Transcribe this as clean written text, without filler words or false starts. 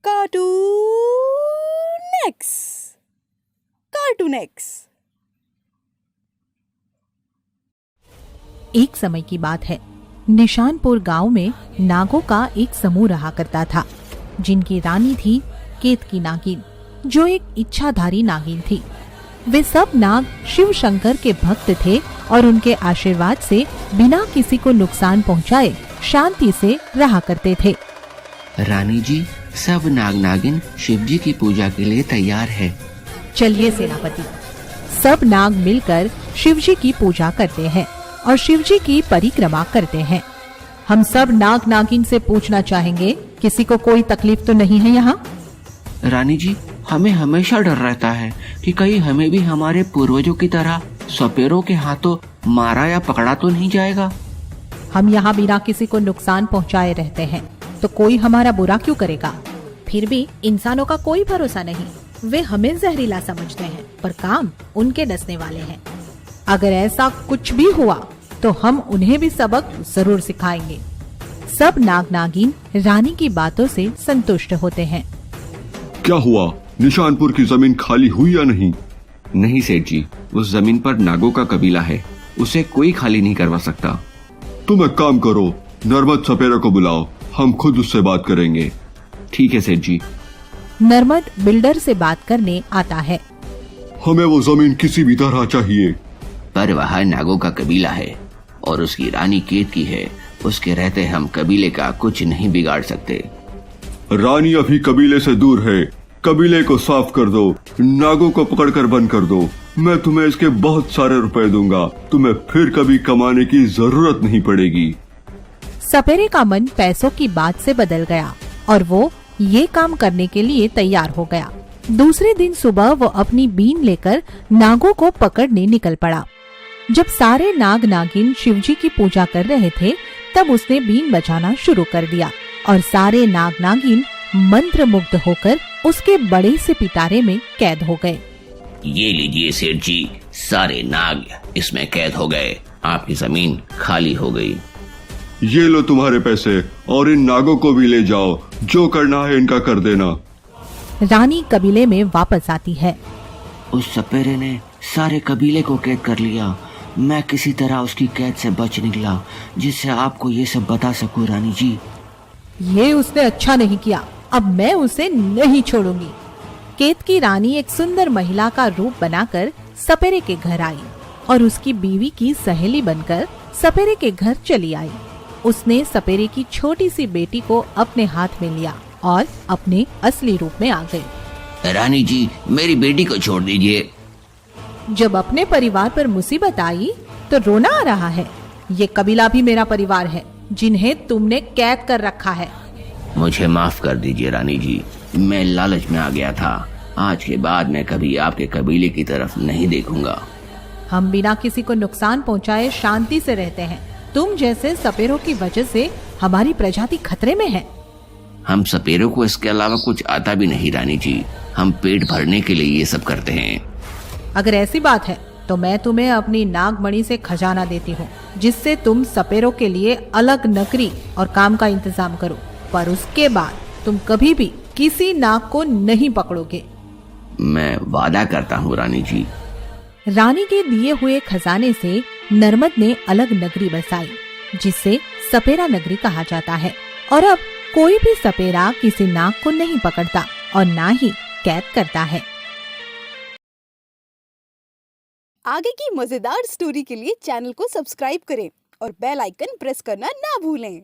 Cartoon x. Cartoon x. एक समय की बात है। निशानपुर गांव में नागों का एक समूह रहा करता था, जिनकी रानी थी केतकी नागिन, जो एक इच्छाधारी नागिन थी। वे सब नाग शिव शंकर के भक्त थे और उनके आशीर्वाद से बिना किसी को नुकसान पहुंचाए शांति से रहा करते थे। रानी जी, सब नाग नागिन शिव जी की पूजा के लिए तैयार है। चलिए सेनापति। सब नाग मिलकर शिव जी की पूजा करते हैं और शिव जी की परिक्रमा करते हैं। हम सब नाग नागिन से पूछना चाहेंगे, किसी को कोई तकलीफ तो नहीं है यहाँ? रानी जी, हमें हमेशा डर रहता है कि कहीं हमें भी हमारे पूर्वजों की तरह सपेरों के हाथों मारा या पकड़ा तो नहीं जाएगा। हम यहाँ बिना किसी को नुकसान पहुँचाए रहते हैं, तो कोई हमारा बुरा क्यों करेगा? फिर भी इंसानों का कोई भरोसा नहीं। वे हमें जहरीला समझते हैं, पर काम उनके डसने वाले हैं। अगर ऐसा कुछ भी हुआ तो हम उन्हें भी सबक जरूर सिखाएंगे। सब नाग नागिन रानी की बातों से संतुष्ट होते हैं। क्या हुआ? निशानपुर की जमीन खाली हुई या नहीं? नहीं सेठ जी, उस जमीन पर नागों का कबीला है, उसे कोई खाली नहीं करवा सकता। तुम एक काम करो, नर्मद सपेरा को बुलाओ, हम खुद उससे बात करेंगे। ठीक है सेठ जी। नर्मद बिल्डर से बात करने आता है। हमें वो जमीन किसी भी तरह चाहिए। पर वहाँ नागों का कबीला है और उसकी रानी केतकी है, उसके रहते हम कबीले का कुछ नहीं बिगाड़ सकते। रानी अभी कबीले से दूर है, कबीले को साफ कर दो, नागों को पकड़कर बंद कर दो। मैं तुम्हें इसके बहुत सारे रुपए दूंगा, तुम्हें फिर कभी कमाने की जरूरत नहीं पड़ेगी। सपेरे का मन पैसों की बात से बदल गया और वो ये काम करने के लिए तैयार हो गया। दूसरे दिन सुबह वो अपनी बीन लेकर नागों को पकड़ने निकल पड़ा। जब सारे नाग नागिन शिवजी की पूजा कर रहे थे, तब उसने बीन बजाना शुरू कर दिया और सारे नाग नागिन मंत्र मुग्ध होकर उसके बड़े से पिटारे में कैद हो गए। ये लीजिए सेठ जी, सारे नाग इसमें कैद हो गए, आपकी जमीन खाली हो गई। ये लो तुम्हारे पैसे और इन नागों को भी ले जाओ, जो करना है इनका कर देना। रानी कबीले में वापस आती है। उस सपेरे ने सारे कबीले को कैद कर लिया। मैं किसी तरह उसकी कैद से बच निकला, जिससे आपको ये सब बता सकूं रानी जी। ये उसने अच्छा नहीं किया, अब मैं उसे नहीं छोड़ूंगी। केतकी रानी एक सुंदर महिला का रूप बनाकर सपेरे के घर आई और उसकी बीवी की सहेली बनकर सपेरे के घर चली आई। उसने सपेरे की छोटी सी बेटी को अपने हाथ में लिया और अपने असली रूप में आ गई। रानी जी, मेरी बेटी को छोड़ दीजिए। जब अपने परिवार पर मुसीबत आई तो रोना आ रहा है। ये कबीला भी मेरा परिवार है, जिन्हें तुमने कैद कर रखा है। मुझे माफ कर दीजिए रानी जी, मैं लालच में आ गया था। आज के बाद मैं कभी आपके कबीले की तरफ नहीं देखूंगा। हम बिना किसी को नुकसान पहुंचाए शांति से रहते हैं। तुम जैसे सपेरों की वजह से हमारी प्रजाति खतरे में है। हम सपेरों को इसके अलावा कुछ आता भी नहीं रानी जी, हम पेट भरने के लिए ये सब करते हैं। अगर ऐसी बात है तो मैं तुम्हें अपनी नागमणि से खजाना देती हूँ, जिससे तुम सपेरों के लिए अलग नौकरी और काम का इंतजाम करो, पर उसके बाद तुम कभी भी किसी नाग को नहीं पकड़ोगे। मैं वादा करता हूँ रानी जी। रानी के दिए हुए खजाने से नर्मद ने अलग नगरी बसाई, जिसे सपेरा नगरी कहा जाता है। और अब कोई भी सपेरा किसी नाग को नहीं पकड़ता और ना ही कैद करता है। आगे की मजेदार स्टोरी के लिए चैनल को सब्सक्राइब करें और बेल आइकन प्रेस करना ना भूलें।